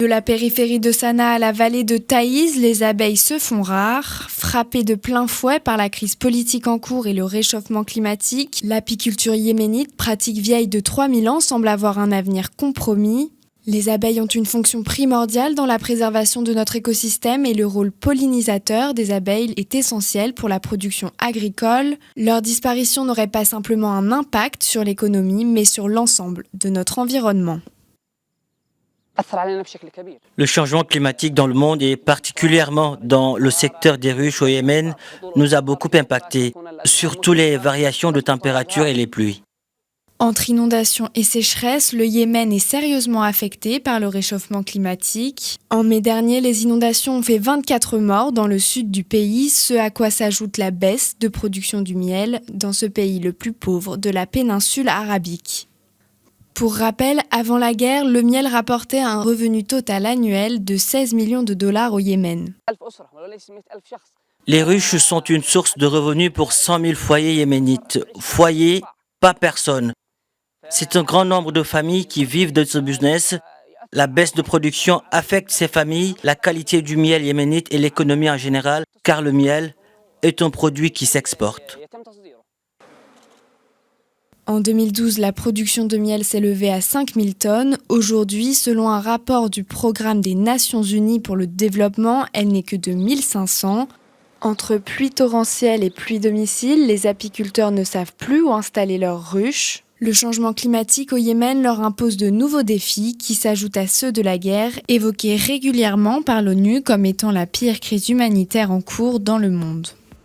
De la périphérie de Sanaa à la vallée de Taïz, les abeilles se font rares. Frappées de plein fouet par la crise politique en cours et le réchauffement climatique, l'apiculture yéménite, pratique vieille de 3000 ans, semble avoir un avenir compromis. Les abeilles ont une fonction primordiale dans la préservation de notre écosystème et le rôle pollinisateur des abeilles est essentiel pour la production agricole. Leur disparition n'aurait pas simplement un impact sur l'économie, mais sur l'ensemble de notre environnement. Le changement climatique dans le monde et particulièrement dans le secteur des ruches au Yémen nous a beaucoup impacté, surtout les variations de température et les pluies. Entre inondations et sécheresse, le Yémen est sérieusement affecté par le réchauffement climatique. En mai dernier, les inondations ont fait 24 morts dans le sud du pays, ce à quoi s'ajoute la baisse de production du miel dans ce pays le plus pauvre de la péninsule arabique. Pour rappel, avant la guerre, le miel rapportait un revenu total annuel de 16 millions de dollars au Yémen. Les ruches sont une source de revenus pour 100 000 foyers yéménites. Foyers, pas personne. C'est un grand nombre de familles qui vivent de ce business. La baisse de production affecte ces familles, la qualité du miel yéménite et l'économie en général, car le miel est un produit qui s'exporte. En 2012, la production de miel s'élevait à 5000 tonnes. Aujourd'hui, selon un rapport du Programme des Nations Unies pour le développement, elle n'est que de 1500. Entre pluies torrentielles et pluies domicile, les apiculteurs ne savent plus où installer leurs ruches. Le changement climatique au Yémen leur impose de nouveaux défis qui s'ajoutent à ceux de la guerre, évoqués régulièrement par l'ONU comme étant la pire crise humanitaire en cours dans le monde.